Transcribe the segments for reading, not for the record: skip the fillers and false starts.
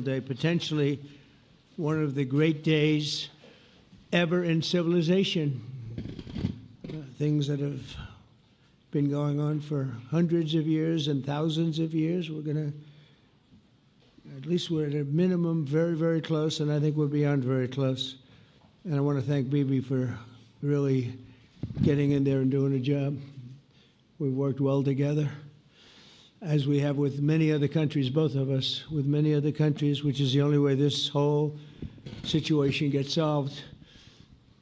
day, potentially one of the great days ever in civilization. Things that have been going on for hundreds of years and thousands of years. We're going to, at least we're at a minimum very, very close, and I think we're beyond very close. And I want to thank Bibi for really getting in there and doing a job. We've worked well together, as we have with many other countries, both of us, with many other countries, which is the only way this whole situation gets solved.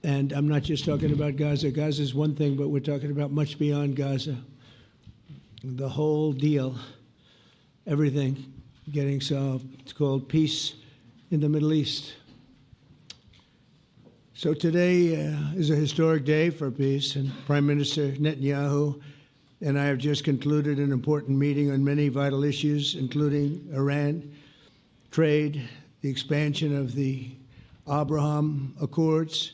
And I'm not just talking about Gaza. Gaza is one thing, but we're talking about much beyond Gaza. The whole deal, everything getting solved. It's called peace in the Middle East. So today is a historic day for peace, and Prime Minister Netanyahu and I have just concluded an important meeting on many vital issues, including Iran, trade, the expansion of the Abraham Accords,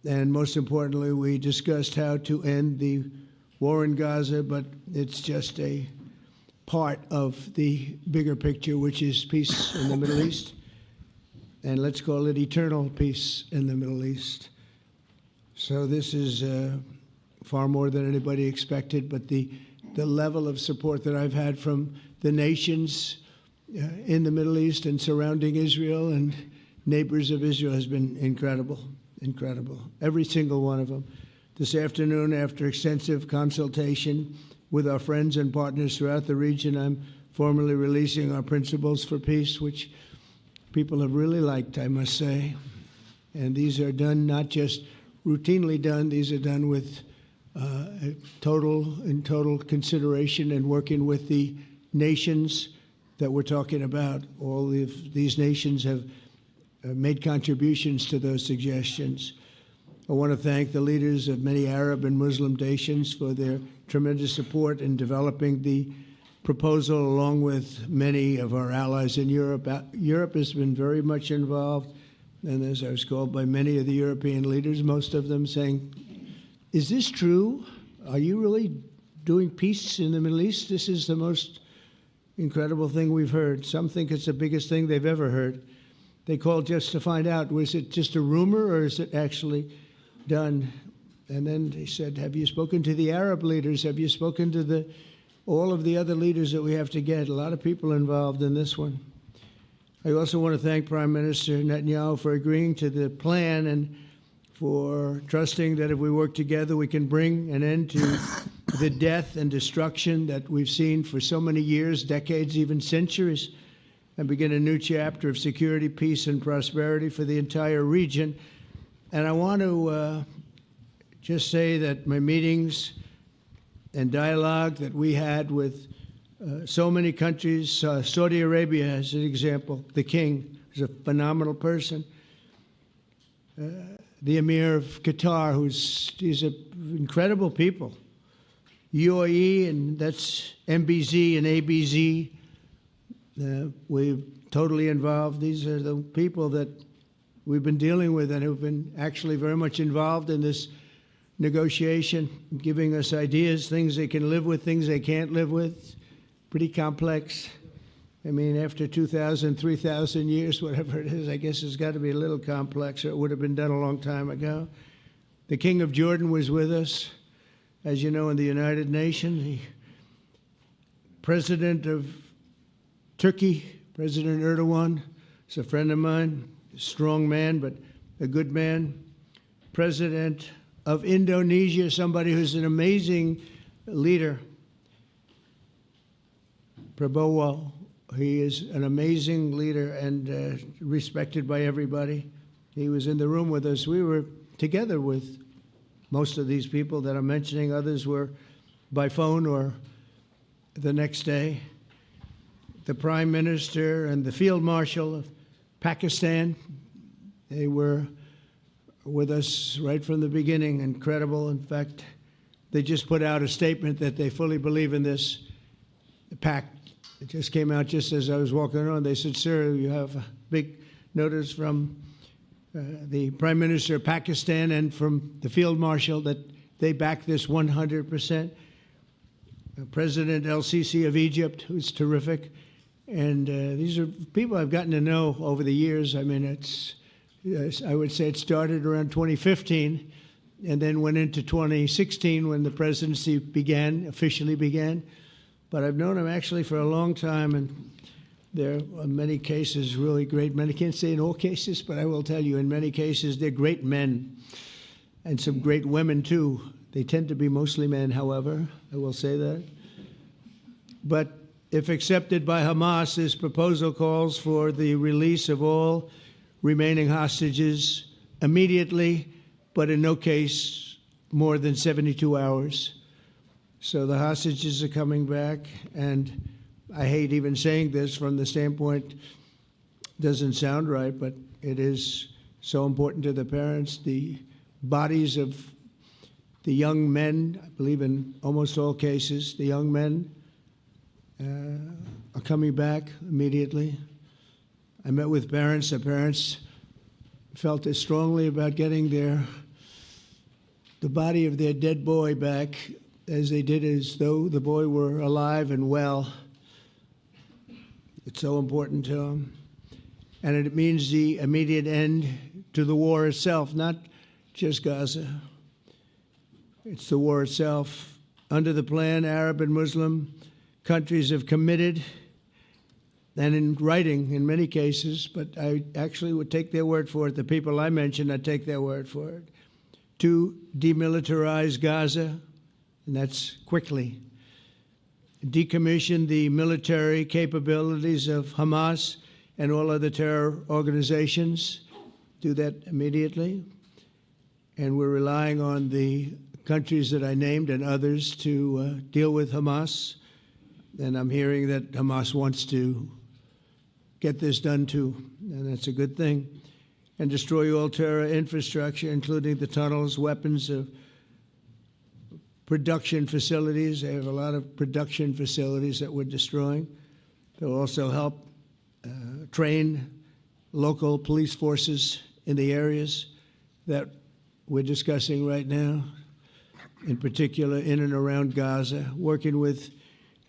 and most importantly, we discussed how to end the war in Gaza, but it's just a part of the bigger picture, which is peace in the Middle East. And let's call it eternal peace in the Middle East. So this is far more than anybody expected, but the level of support that I've had from the nations in the Middle East and surrounding Israel and neighbors of Israel has been incredible, incredible. Every single one of them. This afternoon, after extensive consultation with our friends and partners throughout the region, I'm formally releasing our principles for peace, which people have really liked, I must say. And these are done not just routinely done, these are done with total consideration and working with the nations that we're talking about. All of these nations have made contributions to those suggestions. I want to thank the leaders of many Arab and Muslim nations for their tremendous support in developing the proposal, along with many of our allies in Europe. Europe has been very much involved, and as I was called by many of the European leaders, most of them saying, is this true? Are you really doing peace in the Middle East? This is the most incredible thing we've heard. Some think it's the biggest thing they've ever heard. They called just to find out, was it just a rumor or is it actually done? And then they said, have you spoken to the Arab leaders? Have you spoken to all of the other leaders that we have to get? A lot of people involved in this one. I also want to thank Prime Minister Netanyahu for agreeing to the plan and for trusting that if we work together, we can bring an end to the death and destruction that we've seen for so many years, decades, even centuries, and begin a new chapter of security, peace, and prosperity for the entire region. And I want to just say that my meetings and dialogue that we had with so many countries, Saudi Arabia as an example, the king is a phenomenal person. The Emir of Qatar, he's incredible people. UAE, and that's MBZ and ABZ. We're totally involved. These are the people that we've been dealing with and who've been actually very much involved in this negotiation, giving us ideas, things they can live with, things they can't live with. Pretty complex. I mean, after 2,000, 3,000 years, whatever it is, I guess it's got to be a little complex, or it would have been done a long time ago. The King of Jordan was with us, as you know, in the United Nations. The President of Turkey, President Erdogan, is a friend of mine, a strong man, but a good man. President of Indonesia, somebody who's an amazing leader, Prabowo. He is an amazing leader and respected by everybody. He was in the room with us. We were together with most of these people that I'm mentioning. Others were by phone or the next day. The Prime Minister and the Field Marshal of Pakistan, they were with us right from the beginning. Incredible. In fact, they just put out a statement that they fully believe in this pact. It just came out just as I was walking around. They said, sir, you have a big notice from the Prime Minister of Pakistan and from the Field Marshal that they back this 100%. President El-Sisi of Egypt, who's terrific, And these are people I've gotten to know over the years. I mean, I would say it started around 2015 and then went into 2016 when the presidency officially began. But I've known him actually for a long time, and there are many cases really great men. I can't say in all cases, but I will tell you in many cases they're great men and some great women too. They tend to be mostly men, however, I will say that. But if accepted by Hamas, this proposal calls for the release of all remaining hostages immediately, but in no case more than 72 hours. So the hostages are coming back, and I hate even saying this from the standpoint, doesn't sound right, but it is so important to the parents. The bodies of the young men, I believe in almost all cases, the young men are coming back immediately. I met with parents. The parents felt as strongly about getting the body of their dead boy back as they did as though the boy were alive and well. It's so important to them. And it means the immediate end to the war itself, not just Gaza. It's the war itself. Under the plan, Arab and Muslim countries have committed, and in writing in many cases, but I actually would take their word for it. The people I mentioned, I'd take their word for it, to demilitarize Gaza, and that's quickly. Decommission the military capabilities of Hamas and all other terror organizations. Do that immediately. And we're relying on the countries that I named and others to deal with Hamas. And I'm hearing that Hamas wants to get this done too, and that's a good thing. And destroy all terror infrastructure, including the tunnels, weapons of production facilities. They have a lot of production facilities that we're destroying. They'll also help train local police forces in the areas that we're discussing right now, in particular in and around Gaza, working with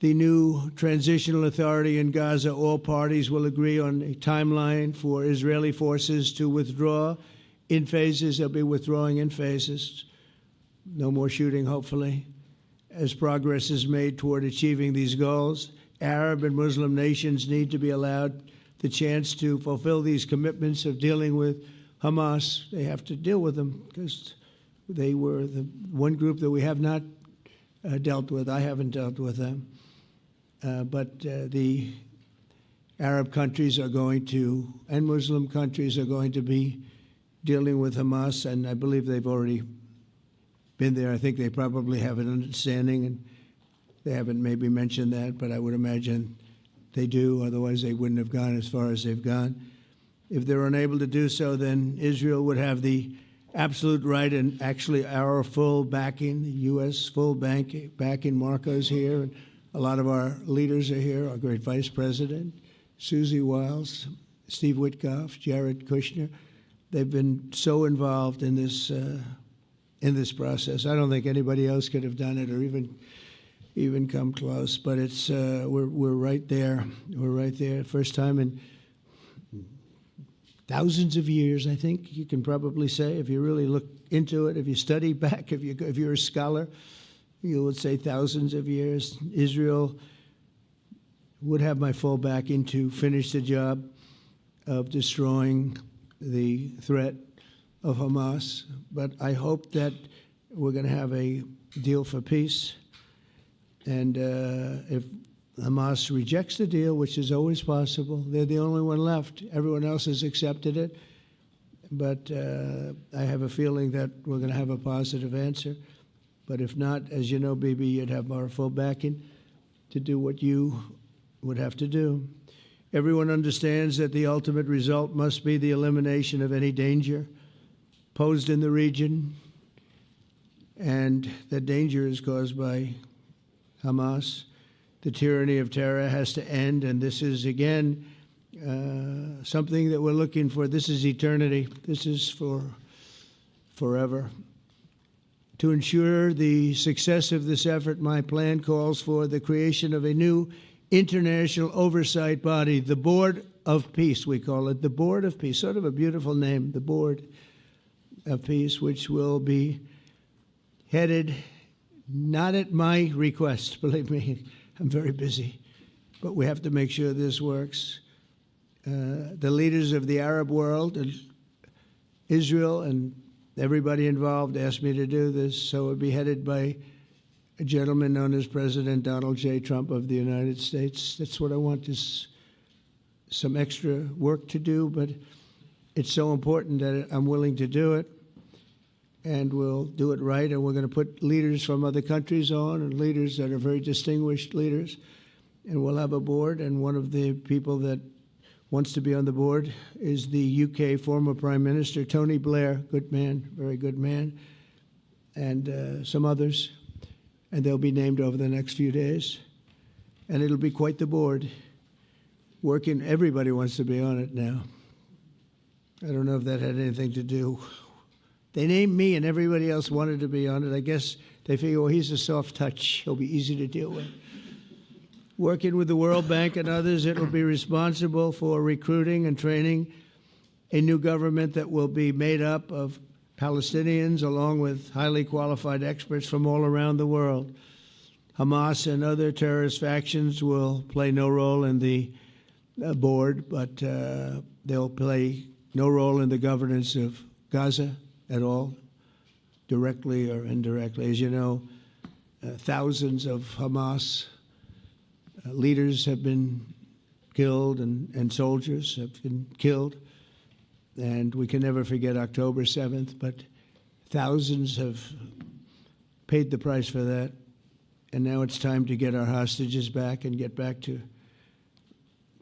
the new transitional authority in Gaza. All parties will agree on a timeline for Israeli forces to withdraw in phases. They'll be withdrawing in phases. No more shooting, hopefully. As progress is made toward achieving these goals, Arab and Muslim nations need to be allowed the chance to fulfill these commitments of dealing with Hamas. They have to deal with them because they were the one group that we have not dealt with. I haven't dealt with them. But the Arab countries are going to, and Muslim countries are going to be dealing with Hamas, and I believe they've already been there. I think they probably have an understanding, and they haven't maybe mentioned that, but I would imagine they do. Otherwise, they wouldn't have gone as far as they've gone. If they're unable to do so, then Israel would have the absolute right and actually our full backing, the U.S. full backing. Marco's here, and a lot of our leaders are here, our great Vice President, Susie Wiles, Steve Witkoff, Jared Kushner. They've been so involved in this process. I don't think anybody else could have done it or even come close. But it's we're right there. We're right there. First time in thousands of years, I think you can probably say, if you really look into it, if you study back, if you're a scholar, you would say thousands of years. Israel would have my full backing to finish the job of destroying the threat of Hamas. But I hope that we're going to have a deal for peace. And if Hamas rejects the deal, which is always possible, they're the only one left. Everyone else has accepted it. But I have a feeling that we're going to have a positive answer. But if not, as you know, Bibi, you'd have our full backing to do what you would have to do. Everyone understands that the ultimate result must be the elimination of any danger posed in the region, and that danger is caused by Hamas. The tyranny of terror has to end, and this is, again, something that we're looking for. This is eternity. This is for forever. To ensure the success of this effort, my plan calls for the creation of a new international oversight body, the Board of Peace, we call it, the Board of Peace, sort of a beautiful name, the Board of Peace, which will be headed, not at my request, believe me, I'm very busy, but we have to make sure this works. The leaders of the Arab world and Israel and everybody involved asked me to do this, so it would be headed by a gentleman known as President Donald J. Trump of the United States. That's what I want, is some extra work to do, but it's so important that I'm willing to do it, and we'll do it right, and we're going to put leaders from other countries on, and leaders that are very distinguished leaders, and we'll have a board, and one of the people that wants to be on the board is the UK former Prime Minister, Tony Blair, good man, very good man, and some others, and they'll be named over the next few days, and it'll be quite the board. Working, everybody wants to be on it now. I don't know if that had anything to do. They named me and everybody else wanted to be on it. I guess they figure, well, he's a soft touch. He'll be easy to deal with. Working with the World Bank and others, it will be responsible for recruiting and training a new government that will be made up of Palestinians along with highly qualified experts from all around the world. Hamas and other terrorist factions will play no role in the board, but they'll play no role in the governance of Gaza at all, directly or indirectly. As you know, thousands of Hamas leaders have been killed and soldiers have been killed. And we can never forget October 7th, but thousands have paid the price for that. And now it's time to get our hostages back and get back to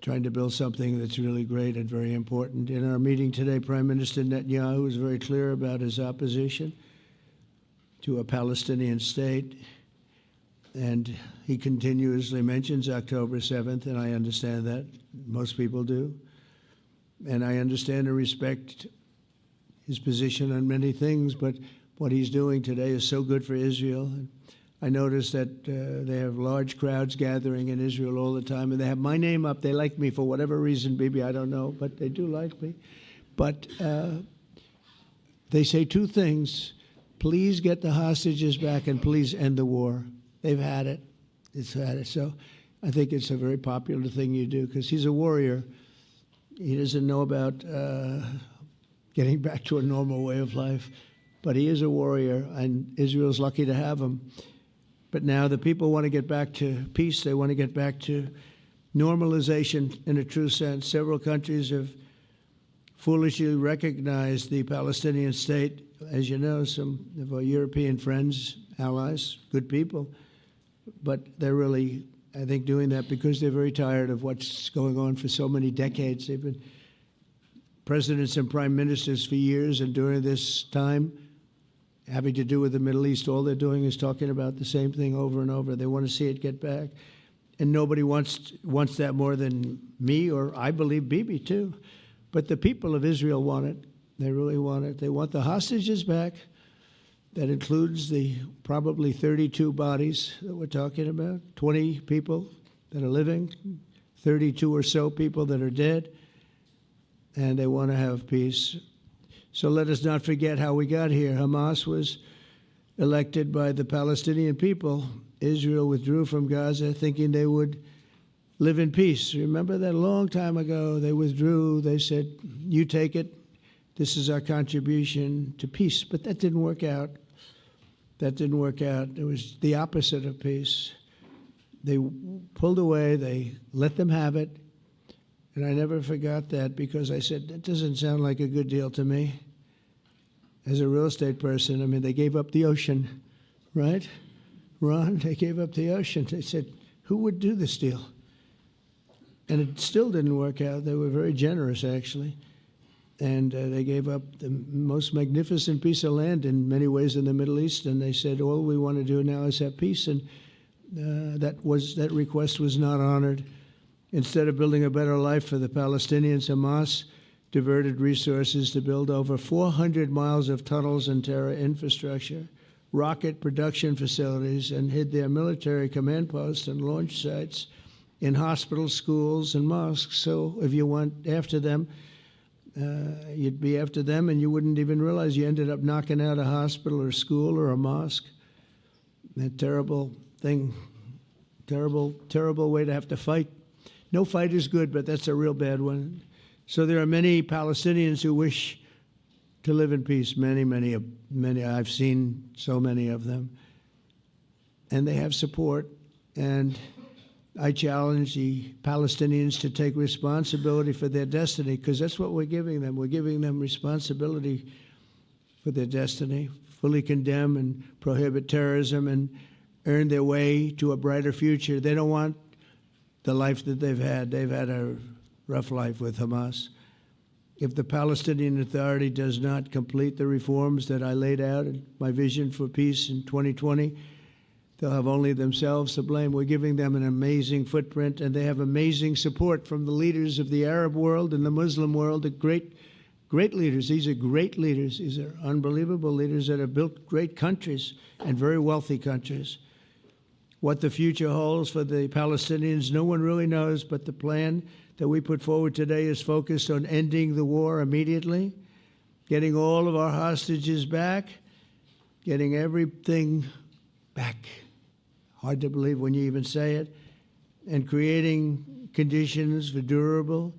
trying to build something that's really great and very important. In our meeting today, Prime Minister Netanyahu was very clear about his opposition to a Palestinian state. And he continuously mentions October 7th, and I understand that. Most people do. And I understand and respect his position on many things, but what he's doing today is so good for Israel. I noticed that they have large crowds gathering in Israel all the time, and they have my name up. They like me for whatever reason, maybe I don't know, but they do like me. But they say two things: please get the hostages back, and please end the war. They've had it. It's had it. So I think it's a very popular thing you do, because he's a warrior. He doesn't know about getting back to a normal way of life, but he is a warrior, and Israel's lucky to have him. But now the people want to get back to peace. They want to get back to normalization in a true sense. Several countries have foolishly recognized the Palestinian state. As you know, some of our European friends, allies, good people, but they're really, I think, doing that because they're very tired of what's going on for so many decades. They've been presidents and prime ministers for years, and during this time, having to do with the Middle East, all they're doing is talking about the same thing over and over. They want to see it get back. And nobody wants that more than me, or I believe Bibi too. But the people of Israel want it. They really want it. They want the hostages back. That includes the probably 32 bodies that we're talking about, 20 people that are living, 32 or so people that are dead, and they want to have peace. So let us not forget how we got here. Hamas was elected by the Palestinian people. Israel withdrew from Gaza thinking they would live in peace. Remember that a long time ago? They withdrew. They said, you take it. This is our contribution to peace. But that didn't work out. That didn't work out. It was the opposite of peace. They pulled away. They let them have it. And I never forgot that, because I said, that doesn't sound like a good deal to me. As a real estate person, I mean, they gave up the ocean, right? Ron, they gave up the ocean. They said, who would do this deal? And it still didn't work out. They were very generous, actually. And they gave up the most magnificent piece of land in many ways in the Middle East. And they said, all we want to do now is have peace. And that request was not honored. Instead of building a better life for the Palestinians, Hamas diverted resources to build over 400 miles of tunnels and terror infrastructure, rocket production facilities, and hid their military command posts and launch sites in hospitals, schools, and mosques. So if you went after them, you'd be after them, and you wouldn't even realize you ended up knocking out a hospital or school or a mosque. That terrible thing, terrible, terrible way to have to fight. No fight is good, but that's a real bad one. So there are many Palestinians who wish to live in peace. Many, many, many. I've seen so many of them. And they have support. And I challenge the Palestinians to take responsibility for their destiny, because that's what we're giving them. We're giving them responsibility for their destiny, fully condemn and prohibit terrorism and earn their way to a brighter future. They don't want the life that they've had. They've had a rough life with Hamas. If the Palestinian Authority does not complete the reforms that I laid out in my vision for peace in 2020, they'll have only themselves to blame. We're giving them an amazing footprint, and they have amazing support from the leaders of the Arab world and the Muslim world, the great leaders. These are great leaders. These are unbelievable leaders that have built great countries and very wealthy countries. What the future holds for the Palestinians, no one really knows, but the plan that we put forward today is focused on ending the war immediately, getting all of our hostages back, getting everything back. Hard to believe when you even say it, and creating conditions for durable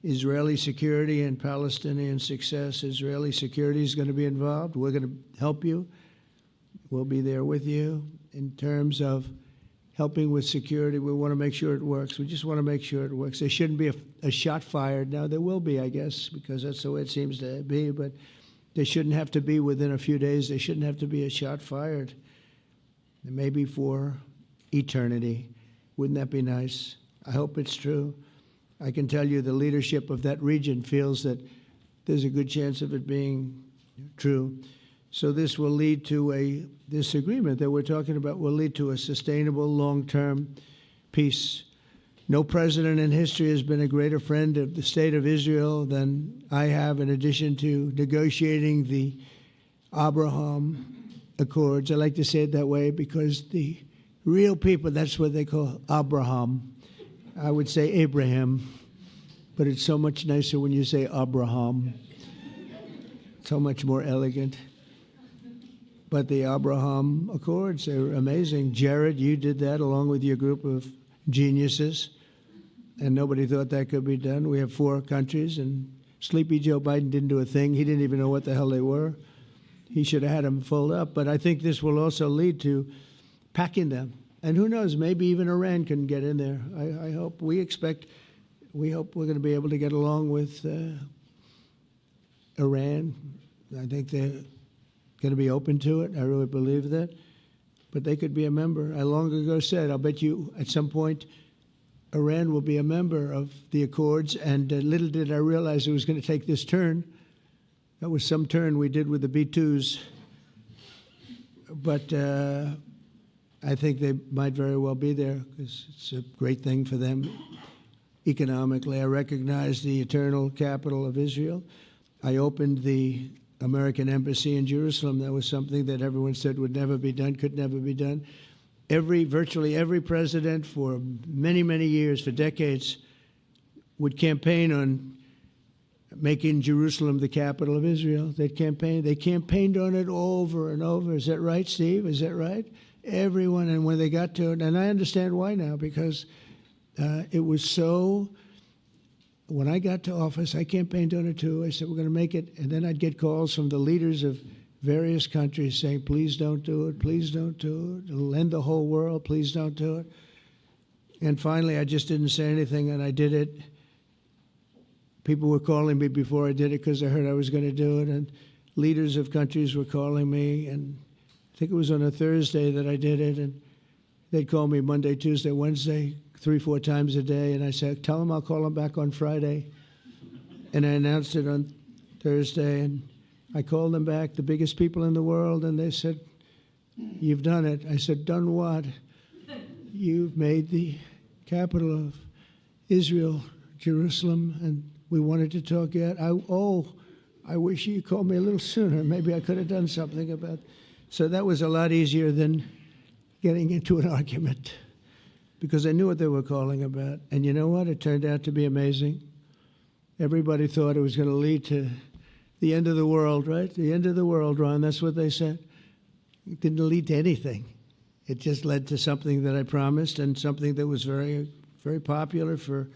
Israeli security and Palestinian success. Israeli security is going to be involved. We're going to help you. We'll be there with you in terms of helping with security. We want to make sure it works. We just want to make sure it works. There shouldn't be a shot fired. Now, there will be, I guess, because that's the way it seems to be, but there shouldn't have to be within a few days. There shouldn't have to be a shot fired. Maybe for eternity. Wouldn't that be nice? I hope it's true. I can tell you the leadership of that region feels that there's a good chance of it being true. So this will lead to this agreement that we're talking about will lead to a sustainable long-term peace. No president in history has been a greater friend of the state of Israel than I have, in addition to negotiating the Abraham Accords. I like to say it that way because the real people, that's what they call Abraham. I would say Abraham, but it's so much nicer when you say Abraham. So much more elegant. But the Abraham Accords are amazing. Jared, you did that along with your group of geniuses, and nobody thought that could be done. We have 4 countries, and Sleepy Joe Biden didn't do a thing. He didn't even know what the hell they were. He should have had them fold up. But I think this will also lead to packing them. And who knows, maybe even Iran can get in there. I hope, we hope we're going to be able to get along with Iran. I think they're going to be open to it. I really believe that. But they could be a member. I long ago said, I'll bet you at some point Iran will be a member of the Accords. And little did I realize it was going to take this turn. That was some turn we did with the B-2s. But I think they might very well be there because it's a great thing for them economically. I recognize the eternal capital of Israel. I opened the American embassy in Jerusalem. That was something that everyone said would never be done, could never be done. Virtually every president for many, many years, for decades, would campaign on making Jerusalem the capital of Israel. They campaigned on it over and over. Is that right, Steve? Is that right? Everyone, and when they got to it, and I understand why now, because it was so, when I got to office, I campaigned on it too. I said, we're going to make it, and then I'd get calls from the leaders of various countries saying, please don't do it, please don't do it. It'll end the whole world, please don't do it. And finally, I just didn't say anything, and I did it. People were calling me before I did it because they heard I was going to do it, and leaders of countries were calling me, and I think it was on a Thursday that I did it, and they'd call me Monday, Tuesday, Wednesday, 3-4 times a day, and I said, tell them I'll call them back on Friday. And I announced it on Thursday, and I called them back, the biggest people in the world, and they said, you've done it. I said, done what? You've made the capital of Israel, Jerusalem, and we wanted to talk yet. I wish you called me a little sooner. Maybe I could have done something about it. So that was a lot easier than getting into an argument. because I knew what they were calling about. And you know what? It turned out to be amazing. Everybody thought it was going to lead to the end of the world, right? The end of the world, Ron, that's what they said. It didn't lead to anything. It just led to something that I promised and something that was very, very popular for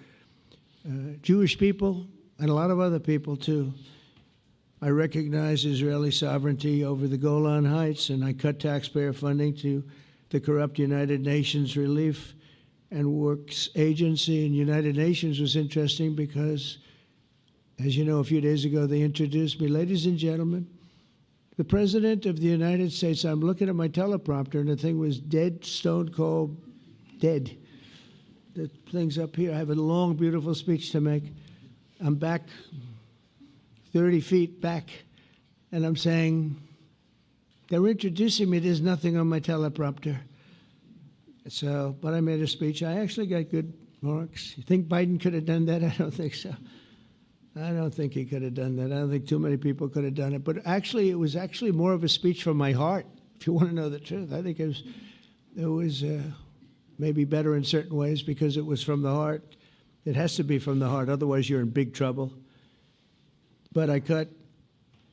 Jewish people and a lot of other people, too. I recognize Israeli sovereignty over the Golan Heights, and I cut taxpayer funding to the corrupt United Nations Relief and Works Agency. And United Nations was interesting because, as you know, a few days ago they introduced me. Ladies and gentlemen, the President of the United States, I'm looking at my teleprompter, and the thing was dead, stone cold, dead. The thing's up here. I have a long, beautiful speech to make. I'm back 30 feet back, and I'm saying, they're introducing me. There's nothing on my teleprompter. So, but I made a speech. I actually got good marks. You think Biden could have done that? I don't think so. I don't think he could have done that. I don't think too many people could have done it. But actually, it was actually more of a speech from my heart, if you want to know the truth. I think it was maybe better in certain ways because it was from the heart. It has to be from the heart. Otherwise, you're in big trouble. But I cut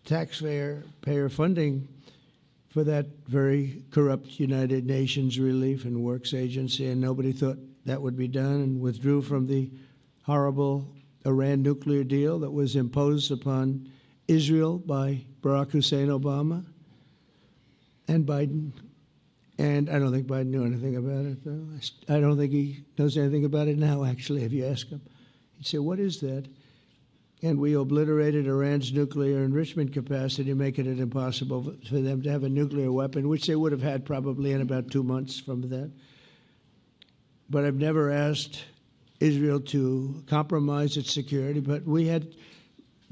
taxpayer funding for that very corrupt United Nations Relief and Works Agency, and nobody thought that would be done, and withdrew from the horrible Iran nuclear deal that was imposed upon Israel by Barack Hussein Obama and Biden. And I don't think Biden knew anything about it, though. I don't think he knows anything about it now, actually, if you ask him. He'd say, what is that? And we obliterated Iran's nuclear enrichment capacity, making it impossible for them to have a nuclear weapon, which they would have had probably in about 2 months from that. But I've never asked Israel to compromise its security, but we had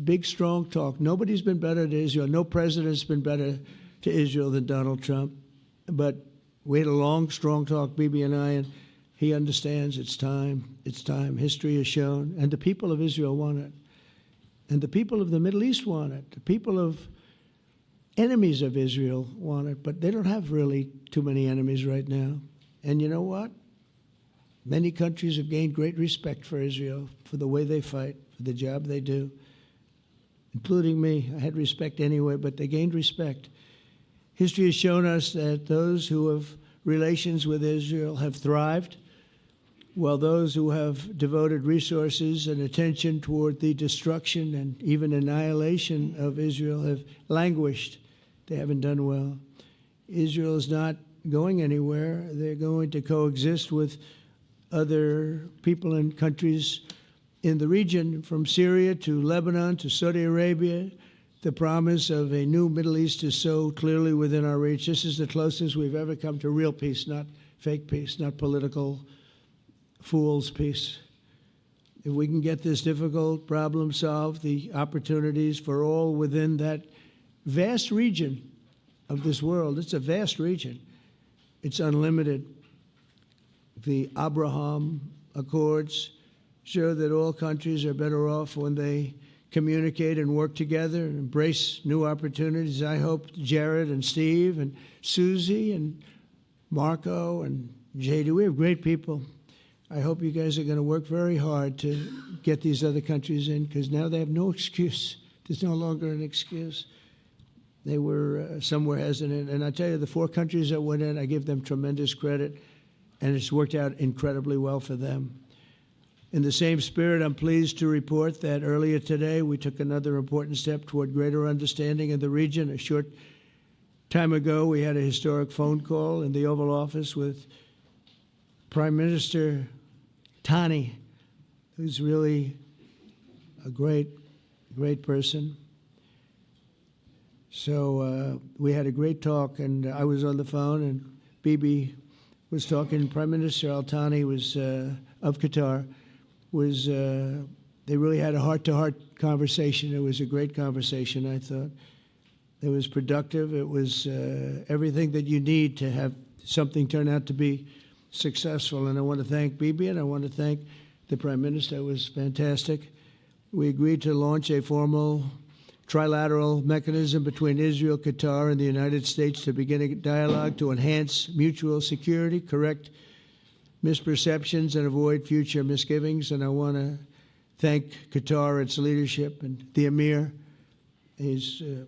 big, strong talk. Nobody's been better to Israel. No president's been better to Israel than Donald Trump. But we had a long, strong talk, Bibi and I, and he understands it's time. It's time. History has shown. And the people of Israel want it. And the people of the Middle East want it. The people of enemies of Israel want it. But they don't have really too many enemies right now. And you know what? Many countries have gained great respect for Israel, for the way they fight, for the job they do, including me. I had respect anyway, but they gained respect. History has shown us that those who have relations with Israel have thrived, while those who have devoted resources and attention toward the destruction and even annihilation of Israel have languished. They haven't done well. Israel is not going anywhere. They're going to coexist with other people and countries in the region, from Syria to Lebanon to Saudi Arabia. The promise of a new Middle East is so clearly within our reach. This is the closest we've ever come to real peace, not fake peace, not political fool's peace. If we can get this difficult problem solved, the opportunities for all within that vast region of this world, it's a vast region, it's unlimited. The Abraham Accords show that all countries are better off when they communicate and work together and embrace new opportunities. I hope Jared and Steve and Susie and Marco and JD, we have great people. I hope you guys are going to work very hard to get these other countries in, because now they have no excuse. There's no longer an excuse. They were somewhere hesitant. And I tell you, the 4 countries that went in, I give them tremendous credit, and it's worked out incredibly well for them. In the same spirit, I'm pleased to report that earlier today we took another important step toward greater understanding in the region. A short time ago, we had a historic phone call in the Oval Office with Prime Minister Tani, who's really a great person. So we had a great talk, and I was on the phone, and Bibi was talking. Prime Minister Al-Thani was of Qatar. They really had a heart-to-heart conversation. It was a great conversation, I thought. It was productive. It was everything that you need to have something turn out to be successful. And I want to thank Bibi, and I want to thank the Prime Minister. It was fantastic. We agreed to launch a formal trilateral mechanism between Israel, Qatar, and the United States to begin a dialogue to enhance mutual security, correct misperceptions and avoid future misgivings. And I want to thank Qatar, its leadership, and the Emir. He's a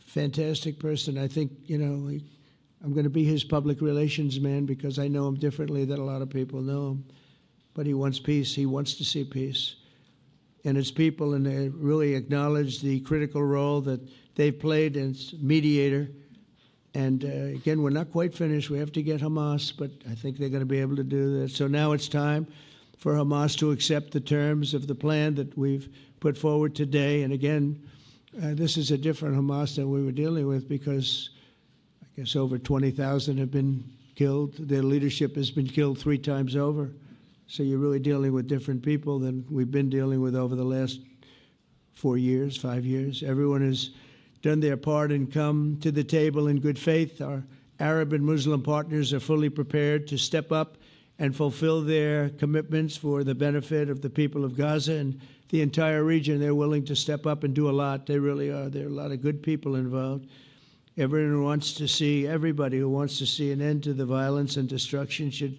fantastic person. I think, I'm going to be his public relations man because I know him differently than a lot of people know him. But he wants peace. He wants to see peace. And his people, and they really acknowledge the critical role that they've played as mediator. And again, we're not quite finished. We have to get Hamas, but I think they're going to be able to do that. So now it's time for Hamas to accept the terms of the plan that we've put forward today. And again, this is a different Hamas than we were dealing with because I guess over 20,000 have been killed. Their leadership has been killed 3 times over. So you're really dealing with different people than we've been dealing with over the last 4 years, 5 years. Everyone has done their part and come to the table in good faith. Our Arab and Muslim partners are fully prepared to step up and fulfill their commitments for the benefit of the people of Gaza and the entire region. They're willing to step up and do a lot. They really are. There are a lot of good people involved. Everybody who wants to see an end to the violence and destruction should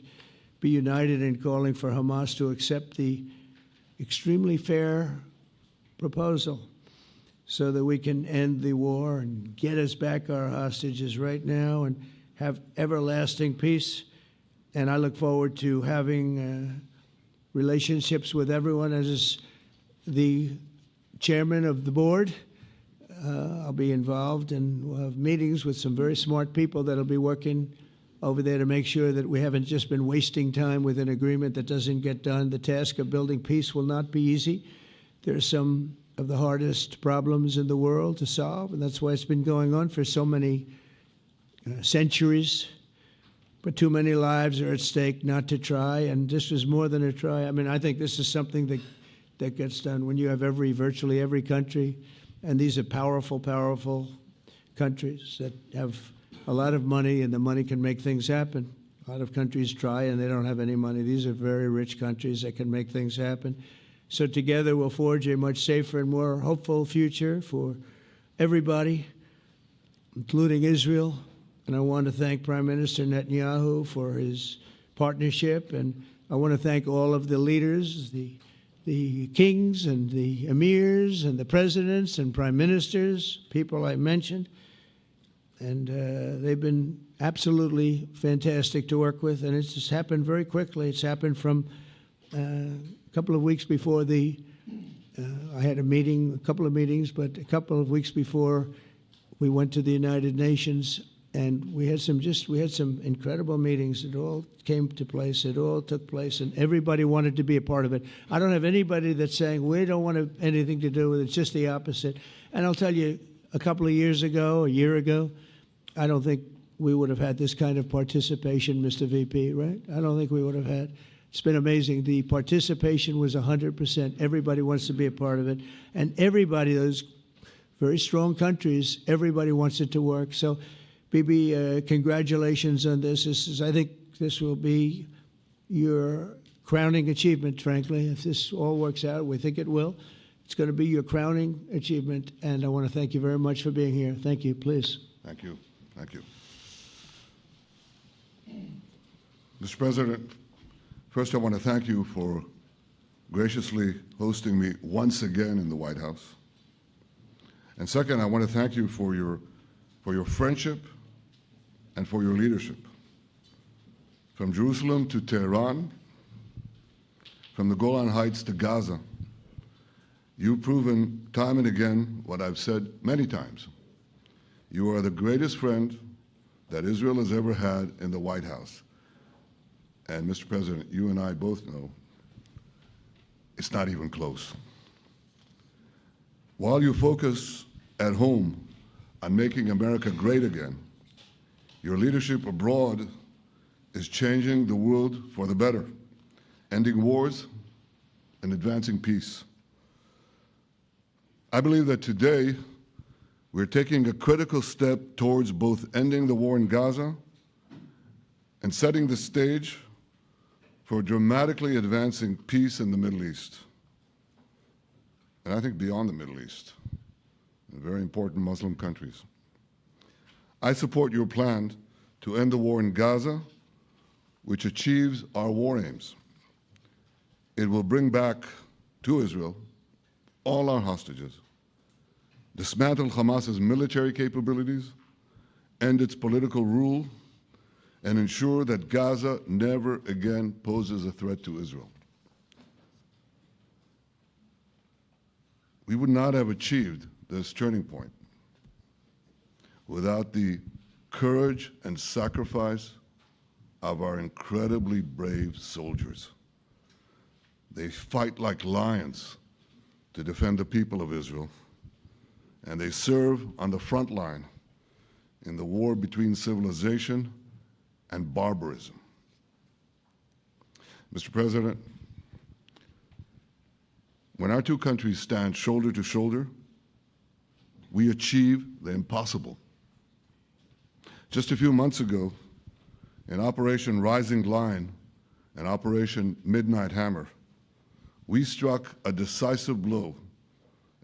be united in calling for Hamas to accept the extremely fair proposal so that we can end the war and get us back our hostages right now and have everlasting peace. And I look forward to having relationships with everyone. As the chairman of the board, I'll be involved, and we'll have meetings with some very smart people that'll be working over there to make sure that we haven't just been wasting time with an agreement that doesn't get done. The task of building peace will not be easy. There are some of the hardest problems in the world to solve, and that's why it's been going on for so many centuries. But too many lives are at stake not to try, and this is more than a try. I mean, I think this is something that gets done when you have virtually every country, and these are powerful, powerful countries that have a lot of money, and the money can make things happen. A lot of countries try, and they don't have any money. These are very rich countries that can make things happen. So together we'll forge a much safer and more hopeful future for everybody, including Israel. And I want to thank Prime Minister Netanyahu for his partnership. And I want to thank all of the leaders, the kings and the emirs and the presidents and prime ministers, people I mentioned. And they've been absolutely fantastic to work with. And it's just happened very quickly. It's happened from a couple of weeks before I had a couple of meetings, but a couple of weeks before we went to the United Nations, and we had some incredible meetings. It all came to place. It all took place, and everybody wanted to be a part of it. I don't have anybody that's saying we don't want anything to do with it. It's just the opposite. And I'll tell you, a couple of years ago, a year ago, I don't think we would have had this kind of participation, Mr. VP, right? I don't think we would have had. It's been amazing. The participation was 100%. Everybody wants to be a part of it. And everybody, those very strong countries, everybody wants it to work. So, Bibi, congratulations on this. I think this will be your crowning achievement, frankly. If this all works out, we think it will. It's going to be your crowning achievement. And I want to thank you very much for being here. Thank you. Please. Thank you. Thank you. Mr. President, first I want to thank you for graciously hosting me once again in the White House. And second, I want to thank you for your friendship and for your leadership. From Jerusalem to Tehran, from the Golan Heights to Gaza, you've proven time and again what I've said many times. You are the greatest friend that Israel has ever had in the White House. And Mr. President, you and I both know it's not even close. While you focus at home on making America great again, your leadership abroad is changing the world for the better, ending wars and advancing peace. I believe that today we're taking a critical step towards both ending the war in Gaza and setting the stage for dramatically advancing peace in the Middle East, and I think beyond the Middle East, in very important Muslim countries. I support your plan to end the war in Gaza which achieves our war aims. It will bring back to Israel all our hostages, dismantle Hamas's military capabilities, end its political rule, and ensure that Gaza never again poses a threat to Israel. We would not have achieved this turning point without the courage and sacrifice of our incredibly brave soldiers. They fight like lions to defend the people of Israel, and they serve on the front line in the war between civilization and barbarism. Mr. President, when our two countries stand shoulder to shoulder, we achieve the impossible. Just a few months ago, in Operation Rising Lion and Operation Midnight Hammer, we struck a decisive blow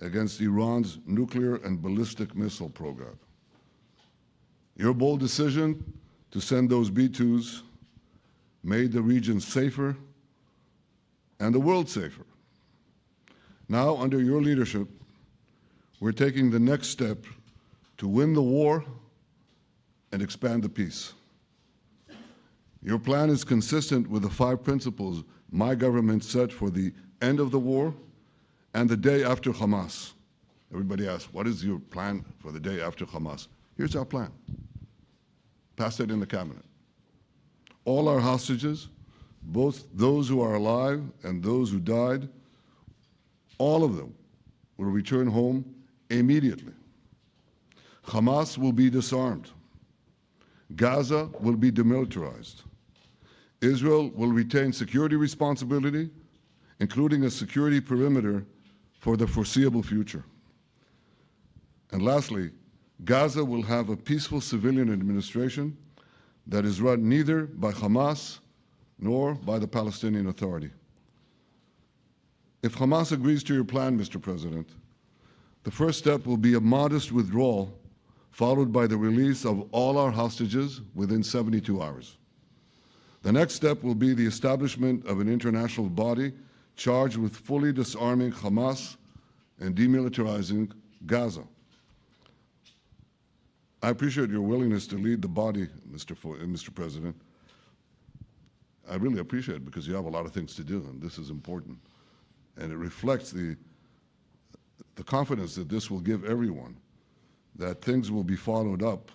against Iran's nuclear and ballistic missile program. Your bold decision to send those B-2s made the region safer and the world safer. Now, under your leadership, we're taking the next step to win the war and expand the peace. Your plan is consistent with the 5 principles my government set for the end of the war and the day after Hamas. Everybody asks, what is your plan for the day after Hamas? Here's our plan. Passed it in the cabinet. All our hostages, both those who are alive and those who died, all of them will return home immediately. Hamas will be disarmed. Gaza will be demilitarized. Israel will retain security responsibility, including a security perimeter for the foreseeable future. And lastly, Gaza will have a peaceful civilian administration that is run neither by Hamas nor by the Palestinian Authority. If Hamas agrees to your plan, Mr. President, the first step will be a modest withdrawal, followed by the release of all our hostages within 72 hours. The next step will be the establishment of an international body charged with fully disarming Hamas and demilitarizing Gaza. I appreciate your willingness to lead the body, Mr. President. I really appreciate it because you have a lot of things to do, and this is important. And it reflects the confidence that this will give everyone, that things will be followed up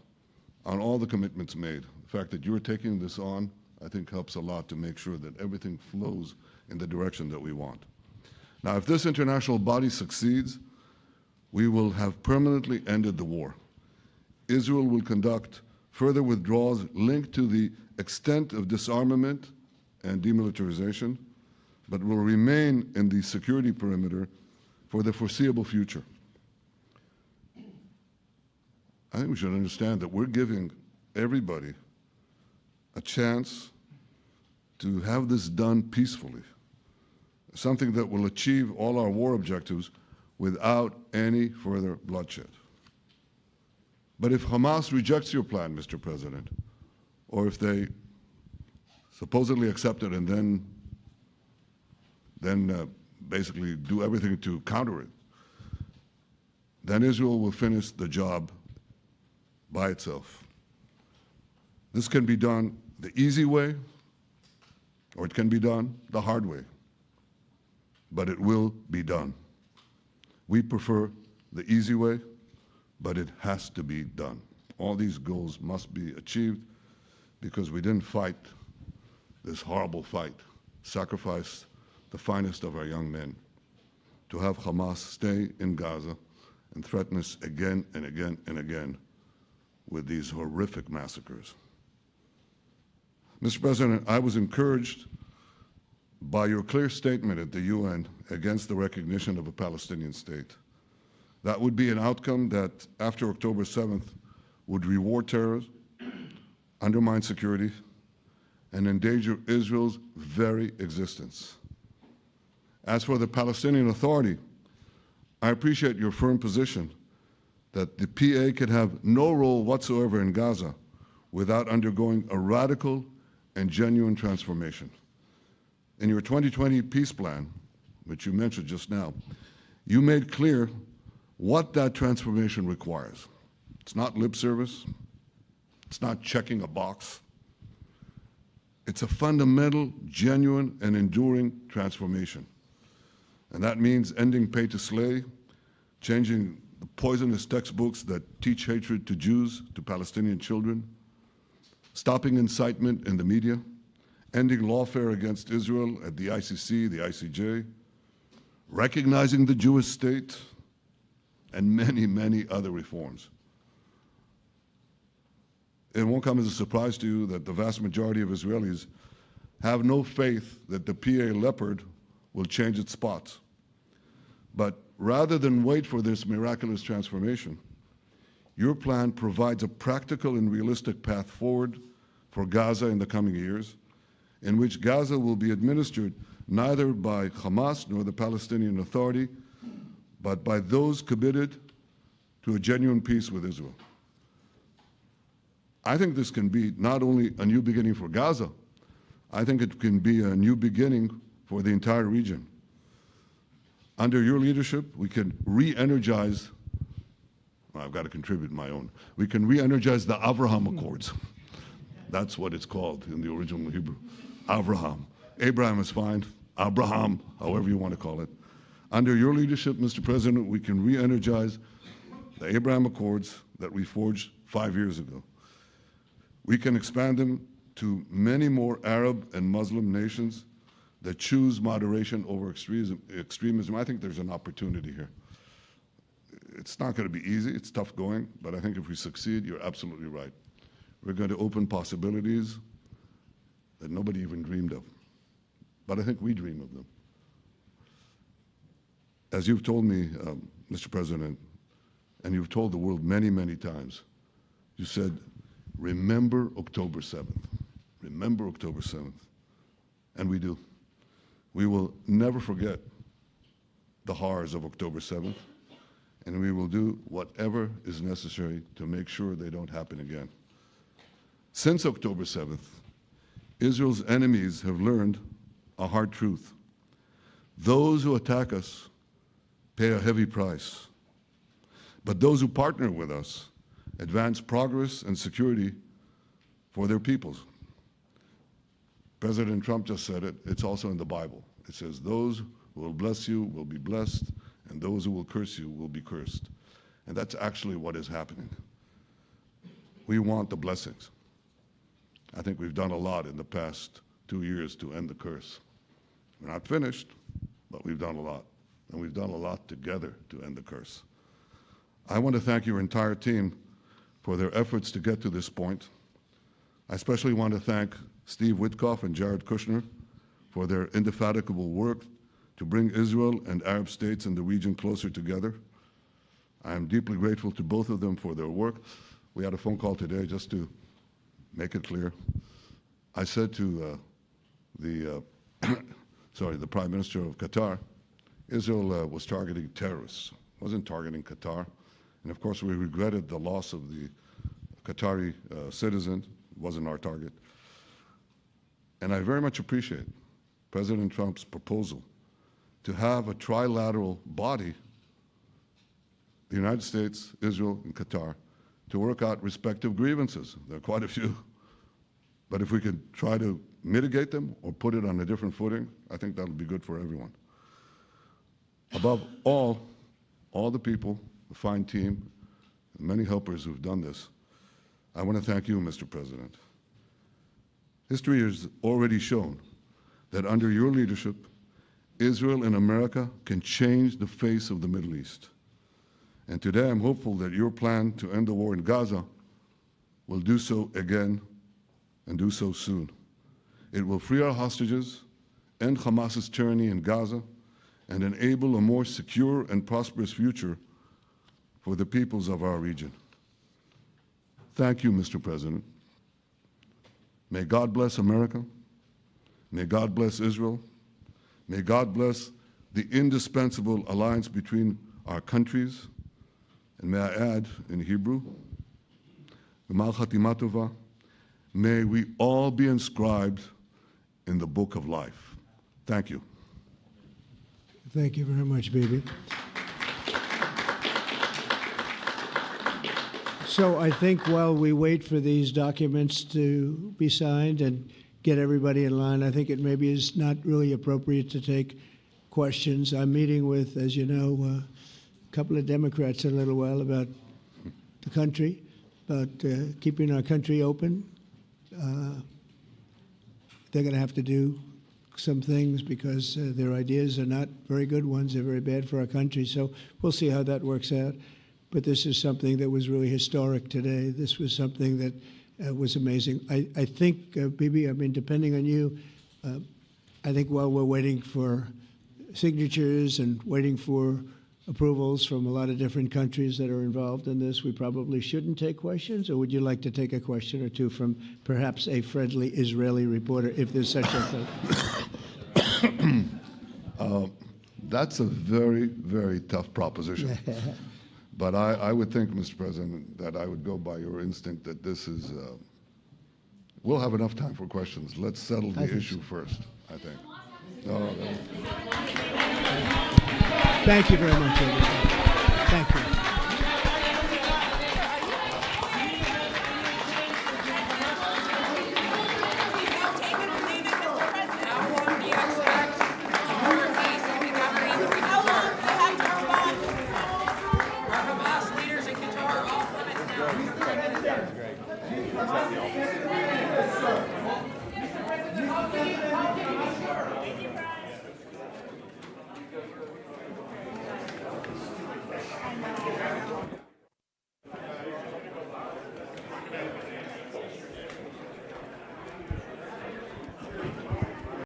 on all the commitments made. The fact that you're taking this on, I think, helps a lot to make sure that everything flows in the direction that we want. Now, if this international body succeeds, we will have permanently ended the war. Israel will conduct further withdrawals linked to the extent of disarmament and demilitarization, but will remain in the security perimeter for the foreseeable future. I think we should understand that we're giving everybody a chance to have this done peacefully, something that will achieve all our war objectives without any further bloodshed. But if Hamas rejects your plan, Mr. President, or if they supposedly accept it and then basically do everything to counter it, then Israel will finish the job by itself. This can be done the easy way, or it can be done the hard way, but it will be done. We prefer the easy way, but it has to be done. All these goals must be achieved because we didn't fight this horrible fight, sacrifice the finest of our young men to have Hamas stay in Gaza and threaten us again and again and again with these horrific massacres. Mr. President, I was encouraged by your clear statement at the UN against the recognition of a Palestinian state. That would be an outcome that, after October 7th, would reward terrorists, undermine security, and endanger Israel's very existence. As for the Palestinian Authority, I appreciate your firm position that the PA could have no role whatsoever in Gaza without undergoing a radical and genuine transformation. In your 2020 peace plan, which you mentioned just now, you made clear what that transformation requires. It's not lip service. It's not checking a box. It's a fundamental, genuine, and enduring transformation. And that means ending pay to slay, changing the poisonous textbooks that teach hatred to Jews, to Palestinian children, stopping incitement in the media, ending lawfare against Israel at the ICC, the ICJ, recognizing the Jewish state, and many, many other reforms. It won't come as a surprise to you that the vast majority of Israelis have no faith that the PA Leopard will change its spots. But rather than wait for this miraculous transformation, your plan provides a practical and realistic path forward for Gaza in the coming years, in which Gaza will be administered neither by Hamas nor the Palestinian Authority, but by those committed to a genuine peace with Israel. I think this can be not only a new beginning for Gaza, I think it can be a new beginning for the entire region. Under your leadership, we can re-energize, well, I've got to contribute my own, we can re-energize the Abraham Accords. That's what it's called in the original Hebrew, Abraham. Abraham is fine, Abraham, however you want to call it. Under your leadership, Mr. President, we can re-energize the Abraham Accords that we forged 5 years ago. We can expand them to many more Arab and Muslim nations that choose moderation over extremism. I think there's an opportunity here. It's not going to be easy, it's tough going, but I think if we succeed, you're absolutely right. We're going to open possibilities that nobody even dreamed of. But I think we dream of them. As you've told me, Mr. President, and you've told the world many, many times, you said, remember October 7th. Remember October 7th. And we do. We will never forget the horrors of October 7th, and we will do whatever is necessary to make sure they don't happen again. Since October 7th, Israel's enemies have learned a hard truth. Those who attack us pay a heavy price, but those who partner with us advance progress and security for their peoples. President Trump just said it. It's also in the Bible. It says, those who will bless you will be blessed, and those who will curse you will be cursed. And that's actually what is happening. We want the blessings. I think we've done a lot in the past 2 years to end the curse. We're not finished, but we've done a lot. And we've done a lot together to end the curse. I want to thank your entire team for their efforts to get to this point. I especially want to thank Steve Witkoff and Jared Kushner for their indefatigable work to bring Israel and Arab states in the region closer together. I am deeply grateful to both of them for their work. We had a phone call today just to make it clear. I said to the Prime Minister of Qatar, Israel was targeting terrorists, wasn't targeting Qatar. And of course, we regretted the loss of the Qatari citizen, wasn't our target. And I very much appreciate President Trump's proposal to have a trilateral body, the United States, Israel, and Qatar, to work out respective grievances. There are quite a few. But if we could try to mitigate them or put it on a different footing, I think that'll be good for everyone. Above all the people, the fine team, and many helpers who've done this, I want to thank you, Mr. President. History has already shown that under your leadership, Israel and America can change the face of the Middle East. And today I'm hopeful that your plan to end the war in Gaza will do so again and do so soon. It will free our hostages, end Hamas's tyranny in Gaza, and enable a more secure and prosperous future for the peoples of our region. Thank you, Mr. President. May God bless America. May God bless Israel. May God bless the indispensable alliance between our countries. And may I add in Hebrew, G'mal Chatima Tova, May we all be inscribed in the book of life. Thank you. Thank you very much, Bibi. So I think while we wait for these documents to be signed and get everybody in line, I think it maybe is not really appropriate to take questions. I'm meeting with, as you know, a couple of Democrats in a little while about the country, about keeping our country open. They're going to have to do some things because their ideas are not very good ones. They're very bad for our country. So we'll see how that works out. But this is something that was really historic today. This was something that was amazing. I think, Bibi, I mean, depending on you, I think while we're waiting for signatures and waiting for approvals from a lot of different countries that are involved in this, we probably shouldn't take questions? Or would you like to take a question or two from perhaps a friendly Israeli reporter, if there's such a thing? That's a very, very tough proposition. But I would think, Mr. President, that I would go by your instinct that this is, we'll have enough time for questions. Let's settle the issue first, I think. No. Thank you very much, everybody.